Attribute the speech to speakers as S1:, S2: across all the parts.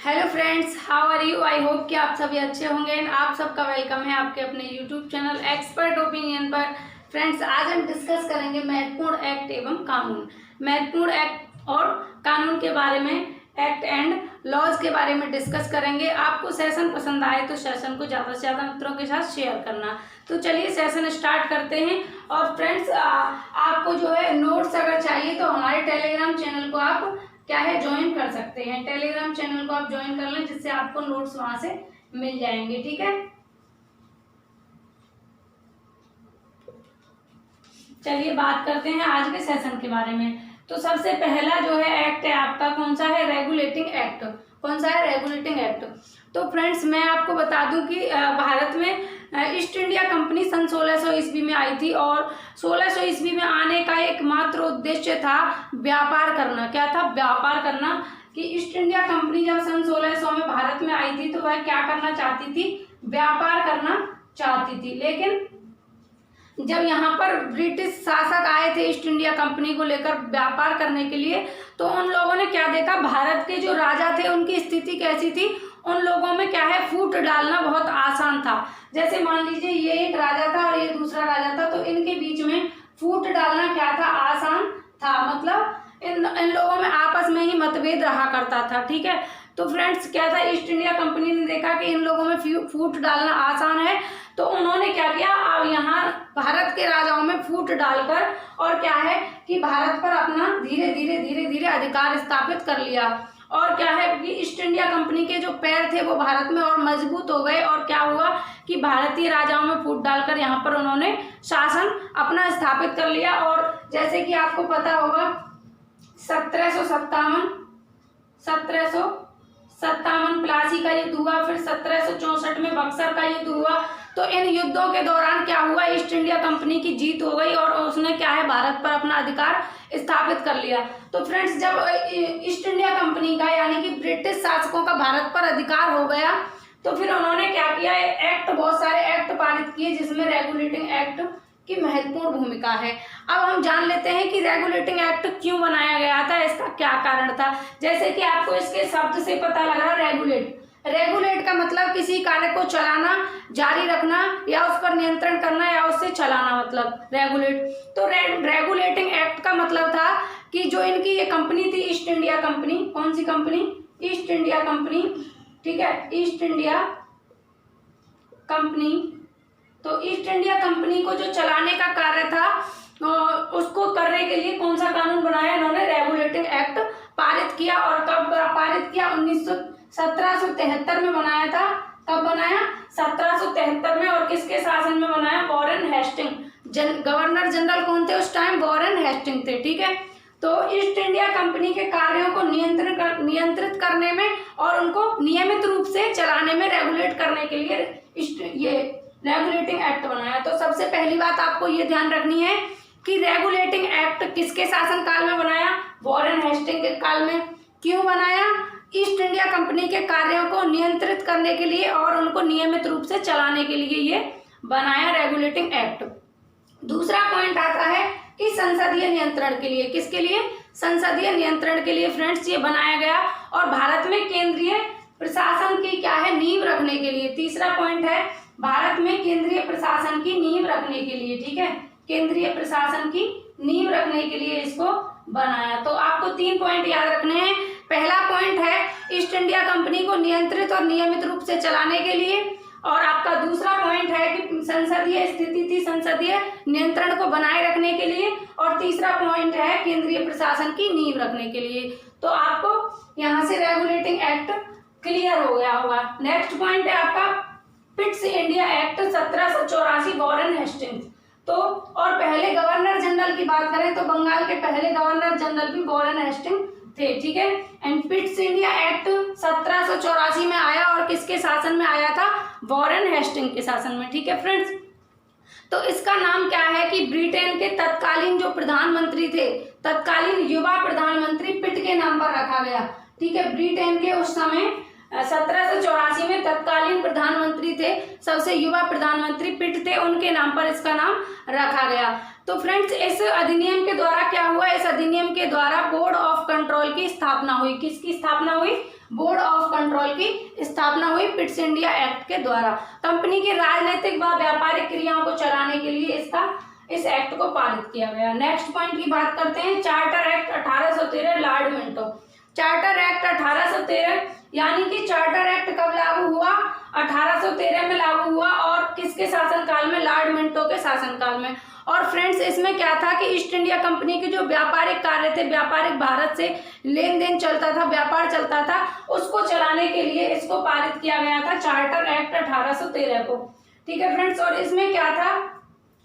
S1: Hello friends, how are you. I hope कि आप सभी अच्छे होंगे। आप सबका वेलकम है आपके अपने यूट्यूब चैनल एक्सपर्ट ओपिनियन पर। फ्रेंड्स, आज हम डिस्कस करेंगे महत्वपूर्ण एक्ट एवं कानून। महत्वपूर्ण एक्ट और कानून के बारे में, एक्ट एंड लॉज के बारे में डिस्कस करेंगे। आपको सेशन पसंद आए तो सेशन को ज़्यादा से ज़्यादा मित्रों के साथ शेयर करना। तो चलिए सेशन स्टार्ट करते हैं। और फ्रेंड्स, आपको जो है नोट्स अगर चाहिए तो हमारे टेलीग्राम चैनल को आप क्या है ज्वाइन कर सकते हैं। टेलीग्राम चैनल को आप ज्वाइन कर लें, जिससे आपको नोट्स वहां से मिल जाएंगे। ठीक है, चलिए बात करते हैं आज के सेशन के बारे में। तो सबसे पहला जो है एक्ट है आपका, कौन सा है? Regulating act. कौन सा है? Regulating act. तो फ्रेंड्स, मैं आपको बता दूं कि भारत में ईस्ट इंडिया कंपनी सन 1600 ईस्वी में आई थी। और 1600 ईस्वी में आने का एकमात्र उद्देश्य था व्यापार करना। क्या था? व्यापार करना। कि ईस्ट इंडिया कंपनी जब सन 1600 में भारत में आई थी तो वह क्या करना चाहती थी? व्यापार करना चाहती थी। लेकिन जब यहाँ पर ब्रिटिश शासक आए थे ईस्ट इंडिया कंपनी को लेकर व्यापार करने के लिए, तो उन लोगों ने क्या देखा, भारत के जो राजा थे उनकी स्थिति कैसी थी। उन लोगों में क्या है, फूट डालना बहुत आसान था। जैसे मान लीजिए ये एक राजा था और ये दूसरा राजा था, तो इनके बीच में फूट डालना क्या था, आसान था। मतलब इन लोगों में आपस में ही मतभेद रहा करता था। ठीक है, तो फ्रेंड्स क्या था, ईस्ट इंडिया कंपनी ने देखा कि इन लोगों में फूट डालना आसान है, तो उन्होंने क्या किया, अब यहाँ भारत के राजाओं में फूट डालकर और क्या है कि भारत पर अपना धीरे धीरे अधिकार स्थापित कर लिया। और क्या है कि ईस्ट इंडिया कंपनी के जो पैर थे वो भारत में और मजबूत हो गए। और क्या हुआ कि भारतीय राजाओं में फूट डालकर यहाँ पर उन्होंने शासन अपना स्थापित कर लिया। और जैसे कि आपको पता होगा 1757 प्लासी का युद्ध हुआ, फिर 1764 में बक्सर का युद्ध हुआ। तो इन युद्धों के दौरान क्या हुआ, ईस्ट इंडिया कंपनी की जीत हो गई और उसने क्या है, भारत पर अपना अधिकार स्थापित कर लिया। तो फ्रेंड्स, जब ईस्ट इंडिया कंपनी का यानी कि ब्रिटिश शासकों का भारत पर अधिकार हो गया, तो फिर उन्होंने क्या किया, एक्ट, बहुत सारे एक्ट पारित किए, जिसमें रेगुलेटिंग एक्ट की महत्वपूर्ण भूमिका है। अब हम जान लेते हैं कि रेगुलेटिंग एक्ट क्यों बनाया गया था, इसका क्या कारण था। जैसे कि आपको इसके शब्द से पता लग रहा, रेगुलेट। रेगुलेट का मतलब किसी कार्य को चलाना, जारी रखना, या उस पर नियंत्रण करना, या उससे चलाना, मतलब रेगुलेट। तो रेगुलेटिंग एक्ट का मतलब था कि जो इनकी ये कंपनी थी, ईस्ट इंडिया कंपनी, कौन सी कंपनी? East India company. ठीक है, ईस्ट इंडिया कंपनी। तो ईस्ट इंडिया कंपनी को जो चलाने का कार्य था, उसको करने के लिए कौन सा कानून बनाया इन्होंने? रेगुलेटिंग एक्ट पारित किया। और कब पारित किया? 1773 में बनाया था। कब बनाया? 1773 में। और किसके शासन में बनाया? Warren Hasting. गवर्नर जनरल कौन थे उस टाइम? वॉरेन हेस्टिंग थे। ठीक है, तो ईस्ट इंडिया कंपनी के कार्यों को नियंत्रित करने में और उनको नियमित रूप से चलाने में, रेगुलेट करने के लिए ये रेगुलेटिंग एक्ट बनाया। तो सबसे पहली बात आपको ये ध्यान रखनी है कि रेगुलेटिंग एक्ट किसके शासन काल में बनाया? वॉरेन हेस्टिंग के काल में। क्यों बनाया? ईस्ट इंडिया कंपनी के कार्यों को नियंत्रित करने के लिए और उनको नियमित रूप से चलाने के लिए ये बनाया रेगुलेटिंग एक्ट। दूसरा पॉइंट आता है कि संसदीय नियंत्रण के लिए। किसके लिए? संसदीय नियंत्रण के लिए फ्रेंड्स ये बनाया गया। और भारत में केंद्रीय प्रशासन की क्या है, नींव रखने के लिए। तीसरा पॉइंट है, भारत में केंद्रीय प्रशासन की नींव रखने के लिए। ठीक है, केंद्रीय प्रशासन की नींव रखने के लिए इसको बनाया। तो आपको 3 पॉइंट याद रखने हैं। पहला पॉइंट है ईस्ट इंडिया कंपनी को नियंत्रित और नियमित रूप से चलाने के लिए। और आपका दूसरा पॉइंट है कि संसदीय स्थिति थी, संसदीय नियंत्रण को बनाए रखने के लिए। और तीसरा पॉइंट है केंद्रीय प्रशासन की नींव रखने के लिए। तो आपको यहाँ से रेगुलेटिंग एक्ट क्लियर हो गया होगा। नेक्स्ट पॉइंट है आपका Pitt's India act 1784, Warren Hastings. तो और पहले गवर्नर जनरल की बात करें तो बंगाल के पहले गवर्नर जनरल भी वॉरेन हेस्टिंग थे। ठीक है, एंड पिट्स इंडिया एक्ट 1784 में आया और किसके शासन में आया था? वॉरेन हेस्टिंग के शासन में। ठीक है फ्रेंड्स, तो इसका नाम क्या है कि ब्रिटेन के तत्कालीन जो प्रधानमंत्री थे, तत्कालीन युवा प्रधानमंत्री पिट के नाम पर रखा गया। ठीक है, ब्रिटेन के उस समय 1784 में तत्कालीन प्रधानमंत्री थे, सबसे युवा प्रधानमंत्री पिट थे, उनके नाम पर इसका नाम रखा गया। तो फ्रेंड्स इस अधिनियम के द्वारा क्या हुआ, इस अधिनियम के द्वारा बोर्ड ऑफ कंट्रोल की स्थापना हुई। किसकी स्थापना हुई? बोर्ड ऑफ कंट्रोल की स्थापना हुई पिट्स इंडिया एक्ट के द्वारा। कंपनी की राजनीतिक व व्यापारिक क्रियाओं को चलाने के लिए इस एक्ट को पारित किया गया। नेक्स्ट पॉइंट की बात करते हैं, charter act 1813 Lord Minto. Charter act 1813 यानी कि चार्टर एक्ट कब लागू हुआ? 1813 में लागू हुआ। और किसके शासनकाल में? लॉर्ड मिंटो के शासनकाल में। और फ्रेंड्स इसमें क्या था कि ईस्ट इंडिया कंपनी के जो व्यापारिक कार्य थे, व्यापारिक भारत से लेन देन चलता था, व्यापार चलता था, उसको चलाने के लिए इसको पारित किया गया था चार्टर एक्ट 1813 को। ठीक है फ्रेंड्स, और इसमें क्या था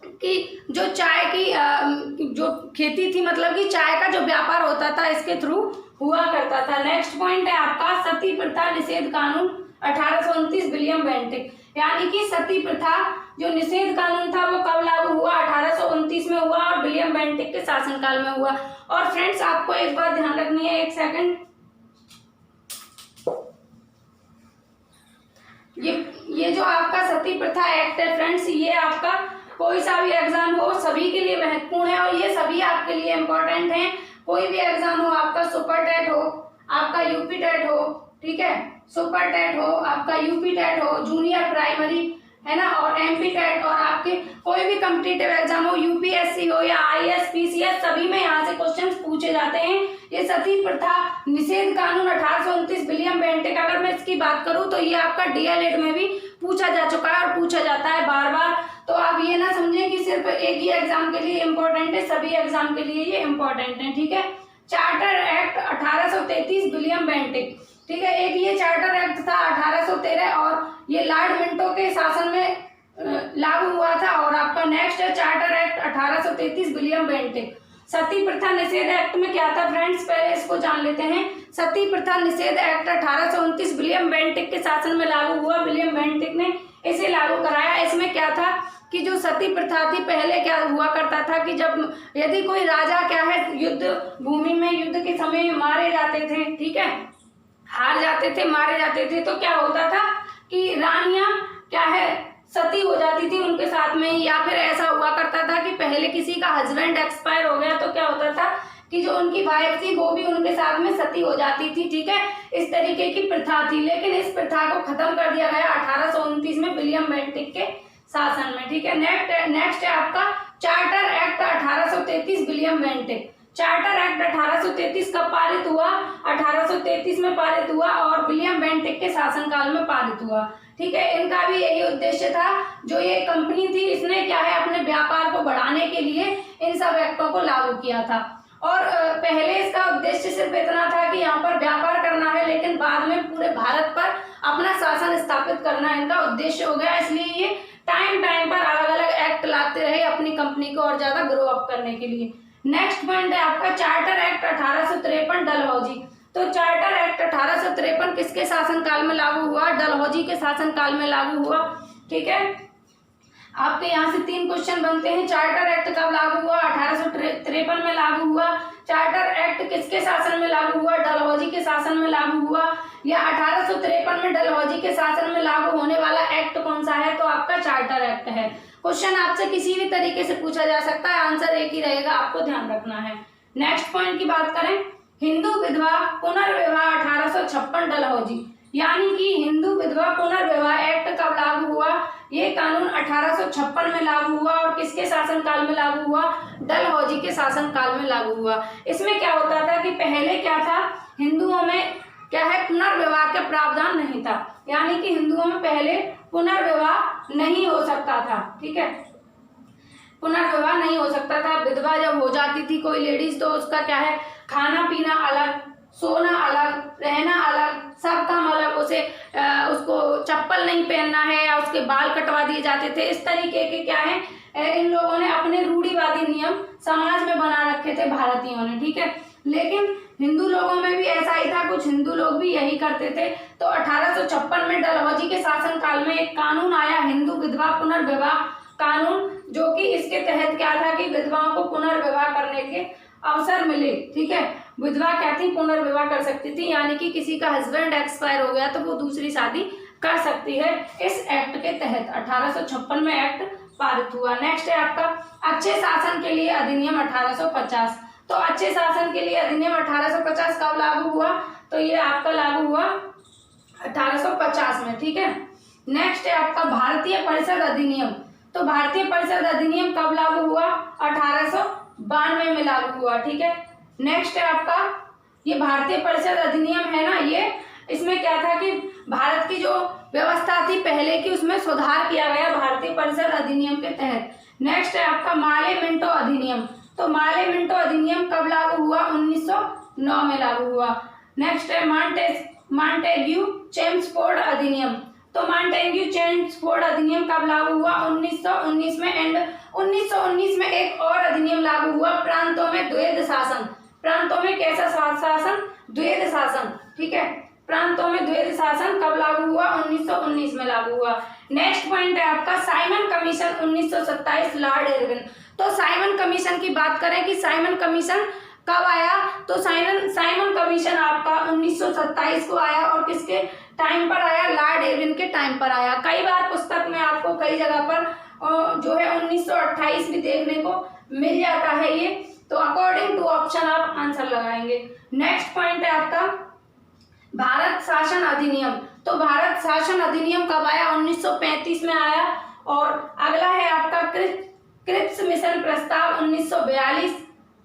S1: कि जो चाय की जो खेती थी, मतलब कि चाय का जो व्यापार होता था इसके थ्रू हुआ करता था। नेक्स्ट पॉइंट है आपका सती प्रथा निषेध कानून 1829 विलियम बेंटिक। यानी कि सती प्रथा जो निषेध कानून था वो कब लागू हुआ? 1829 में हुआ और विलियम बेंटिक के शासनकाल में हुआ। और फ्रेंड्स आपको एक बात ध्यान रखनी है, एक सेकंड, ये जो आपका सती प्रथा एक्ट है फ्रेंड्स, ये आपका कोई सा भी एग्जाम हो सभी के लिए महत्वपूर्ण है और ये सभी आपके लिए इम्पोर्टेंट है। कोई भी एग्जाम हो, आपका सुपर टेट हो, आपका यूपी टेट हो, ठीक है, सुपर टेट हो, आपका यूपी टेट हो, जूनियर प्राइमरी है ना, और एमपी टेट, और आपके कोई भी कॉम्पिटिटिव एग्जाम हो, यूपीएससी हो या आईएएस पीसीएस, सभी में यहाँ से क्वेश्चंस पूछे जाते हैं। ये सती प्रथा निषेध कानून 1829 विलियम बेंटिक, अगर मैं इसकी बात करूँ तो ये आपका डीएलएड में भी पूछा जा चुका है और पूछा जाता है बार बार। तो आप ये ना समझें कि सिर्फ एक ही एग्जाम के लिए इम्पोर्टेंट है, सभी एग्जाम के लिए ये इम्पोर्टेंट है। ठीक है, चार्टर एक्ट 1833 विलियम बेंटिक, ठीक है, एक ये चार्टर एक्ट था 1813 और ये लॉर्ड मिंटो के शासन में लागू हुआ था। और आपका नेक्स्ट है चार्टर एक्ट 1833 विलियम बेंटिक। सती प्रथा निषेध एक्ट में क्या था फ्रेंड्स, पहले इसको जान लेते हैं। सती प्रथा निषेध एक्ट 1829 विलियम बेंटिक के शासन में लागू हुआ। विलियम बेंटिक ने इसे लागू कराया। इसमें क्या था कि जो सती प्रथा थी, पहले क्या हुआ करता था कि जब यदि कोई राजा क्या है युद्ध भूमि में युद्ध के समय मारे जाते थे, ठीक है, हार जाते थे, मारे जाते थे, तो क्या होता था कि रानियां क्या है सती हो जाती थी उनके साथ में, या फिर ऐसा हुआ करता था कि पहले किसी का हस्बैंड एक्सपायर हो गया तो क्या होता था कि जो उनकी वाइफ थी वो भी उनके साथ में सती हो जाती थी। ठीक है, इस तरीके की प्रथा थी, लेकिन इस प्रथा को खत्म कर दिया गया 1829 में विलियम बेंटिक के शासन में। ठीक है, नेक्स्ट है आपका charter act 1833 William Bentinck. Charter act 1833 कब पारित हुआ? 1833 में पारित हुआ और विलियम बेंटिक के शासनकाल में पारित हुआ। ठीक है, इनका भी यही उद्देश्य था, जो ये कंपनी थी इसने क्या है अपने व्यापार को बढ़ाने के लिए इन सब एक्टों को लागू किया था। और पहले इसका उद्देश्य सिर्फ इतना था कि यहाँ पर व्यापार करना है, लेकिन बाद में पूरे भारत पर अपना शासन स्थापित करना इनका उद्देश्य हो गया। इसलिए ये टाइम पर अलग अलग एक्ट लाते रहे अपनी कंपनी को और ज्यादा ग्रो अप करने के लिए। नेक्स्ट पॉइंट है आपका चार्टर एक्ट 1853 डलहौजी। तो चार्टर एक्ट 1853 किसके शासनकाल में लागू हुआ? डलहौजी के शासनकाल में लागू हुआ। ठीक है, आपके यहाँ से 3 क्वेश्चन बनते हैं। चार्टर एक्ट कब लागू हुआ? 1853 में लागू हुआ। चार्टर एक्ट किसके शासन में लागू हुआ? डलहौजी के शासन में लागू हुआ। या 1853 में डलहौजी के शासन में लागू होने वाला एक्ट कौन सा है? तो आपका चार्टर एक्ट है। क्वेश्चन आपसे किसी भी तरीके से पूछा जा सकता है, आंसर एक ही रहेगा, आपको ध्यान रखना है। नेक्स्ट पॉइंट की बात करें, हिंदू विधवा पुनर्विवाह 1856 डलहौजी। यानी कि हिंदू विधवा पुनर्विवाह एक्ट कब लागू हुआ? ये कानून 1856 में लागू हुआ और किसके शासनकाल में लागू हुआ? डलहौजी के शासनकाल में लागू हुआ। इसमें क्या होता था कि पहले क्या था, हिंदुओं में क्या है पुनर्विवाह का प्रावधान नहीं था, यानी कि हिंदुओं में पहले पुनर्विवाह नहीं हो सकता था। ठीक है, पुनर्विवाह नहीं हो सकता था। विधवा जब हो जाती थी कोई लेडीज तो उसका क्या है खाना पीना अलग, सोना अलग, रहना अलग, सब काम अलग, उसको चप्पल नहीं पहनना है या उसके बाल कटवा दिए जाते थे। इस तरीके के क्या है इन लोगों ने अपने रूढ़िवादी नियम समाज में बना रखे थे भारतीयों ने। ठीक है, लेकिन हिंदू लोगों में भी ऐसा ही था, कुछ हिंदू लोग भी यही करते थे। तो 1856 में डलहौजी के शासनकाल में एक कानून आया, हिंदू विधवा पुनर्विवाह कानून, जो कि इसके तहत क्या था कि विधवाओं को पुनर्विवाह करने के अवसर मिले। ठीक है, विधवा क्या थी, पुनर्विवाह कर सकती थी, यानी कि किसी का हस्बैंड एक्सपायर हो गया तो वो दूसरी शादी कर सकती है। इस एक्ट के तहत 1856 में एक्ट पारित हुआ। नेक्स्ट है आपका अच्छे शासन के लिए अधिनियम 1850। तो अच्छे शासन के लिए अधिनियम 1850 कब लागू हुआ? तो ये आपका लागू हुआ 1850 में, ठीक है। नेक्स्ट है आपका भारतीय परिषद अधिनियम। तो भारतीय परिषद अधिनियम कब लागू हुआ? 1892 में लागू हुआ, ठीक है। नेक्स्ट है आपका ये भारतीय परिषद अधिनियम है ना, ये इसमें क्या था कि भारत की जो व्यवस्था थी पहले की, उसमें सुधार किया गया भारतीय परिषद अधिनियम के तहत। नेक्स्ट है आपका माले मिंटो अधिनियम। तो माले मिंटो अधिनियम कब लागू हुआ? 1909 में लागू हुआ। नेक्स्ट है मॉन्टेग्यू चेम्सफोर्ड अधिनियम। तो मॉन्टेग्यू चेम्सफोर्ड अधिनियम कब लागू हुआ? 1919 में। एंड 1919 में एक और अधिनियम लागू हुआ, प्रांतों में द्वैध शासन। प्रांतों में कैसा शासन? द्वैध शासन, ठीक है। प्रांतों में द्वैध शासन कब लागू हुआ? 1919 में लागू हुआ। नेक्स्ट पॉइंट है आपका साइमन कमीशन 1927, लॉर्ड इरविन। तो साइमन कमीशन की बात करें कि साइमन कमीशन कब आया? तो साइमन कमीशन आपका 1927 को आया और किसके टाइम पर आया? लॉर्ड इरविन के टाइम पर आया। कई बार पुस्तक में आपको कई जगह पर जो है 1928 भी देखने को मिल जाता है ये, तो अकॉर्डिंग टू ऑप्शन आप आंसर लगाएंगे। नेक्स्ट पॉइंट है आपका भारत शासन अधिनियम। तो भारत शासन अधिनियम कब आया? 1935 में आया। और अगला है आपका क्रिप्स मिशन प्रस्ताव 1942,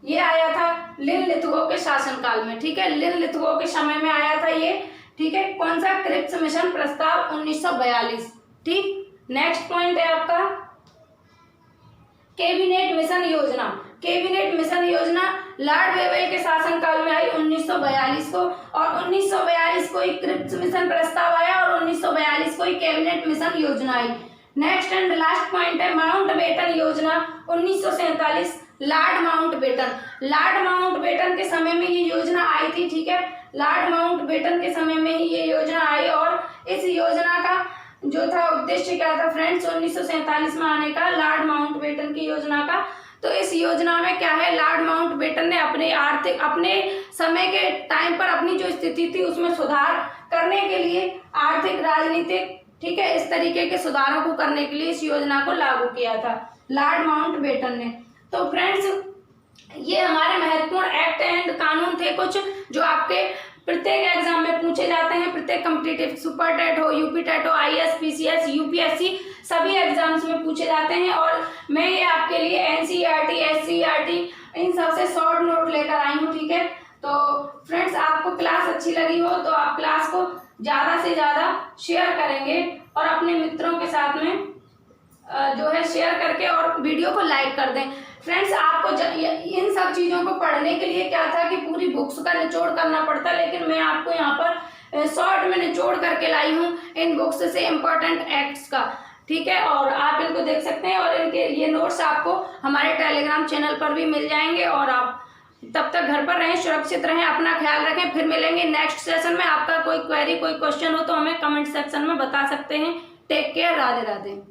S1: ये आया था लिन-लिथगो के शासनकाल में, ठीक है। लिन-लिथगो के समय में आया था ये, ठीक है। कौन सा? क्रिप्स मिशन प्रस्ताव 1942, ठीक। नेक्स्ट पॉइंट है आपका कैबिनेट मिशन योजना। कैबिनेट मिशन योजना लॉर्ड वेवेल के शासनकाल में आई 1942 को, और 1942 को एक क्रिप्स मिशन प्रस्ताव आया और 1942 को एक कैबिनेट मिशन योजना आई। नेक्स्ट एंड लास्ट पॉइंट है माउंटबेटन योजना 1947, लॉर्ड माउंटबेटन। लॉर्ड माउंटबेटन के समय में ये योजना आई थी, ठीक है। लॉर्ड माउंटबेटन के समय में ही ये योजना आई और इस योजना का जो था उद्देश्य क्या था फ्रेंड्स? 1947 में आने का लॉर्ड माउंटबेटन की योजना का। तो इस योजना में क्या है? लॉर्ड माउंटबेटन ने अपने समय के टाइम पर अपनी जो स्थिति थी उसमें सुधार करने के लिए, आर्थिक, राजनीतिक, ठीक है, इस तरीके के सुधारों को करने के लिए इस योजना को लागू किया था लॉर्ड माउंटबेटन ने। तो फ्रेंड्स ये हमारे महत्वपूर्ण एक्ट एंड कानून थे कुछ, जो आपके प्रत्येक एग्जाम में पूछे जाते हैं। प्रत्येक कॉम्पिटिटिव, सुपर टेट हो, यूपी टेट हो, आईएएस, पीसीएस, यूपीएससी, सभी एग्जाम्स में पूछे जाते हैं। और मैं ये आपके लिए एनसीईआरटी, एससीईआरटी इन सबसे शॉर्ट नोट लेकर आई हूँ, ठीक है। तो फ्रेंड्स आपको क्लास अच्छी लगी हो तो आप क्लास को ज़्यादा से ज़्यादा शेयर करेंगे और अपने मित्रों के साथ में जो है शेयर करके और वीडियो को लाइक कर दें। फ्रेंड्स आपको इन सब चीज़ों को पढ़ने के लिए क्या था कि पूरी बुक्स का निचोड़ करना पड़ता, लेकिन मैं आपको यहाँ पर शॉर्ट में निचोड़ करके लाई हूँ इन बुक्स से इम्पोर्टेंट एक्ट्स का, ठीक है। और आप इनको देख सकते हैं और इनके ये नोट्स आपको हमारे टेलीग्राम चैनल पर भी मिल जाएंगे। और आप तब तक घर पर रहें, सुरक्षित रहें, अपना ख्याल रखें। फिर मिलेंगे नेक्स्ट सेशन में। आपका कोई क्वेरी, कोई क्वेश्चन हो तो हमें कमेंट सेक्शन में बता सकते हैं। Take care, Radhe Radhe.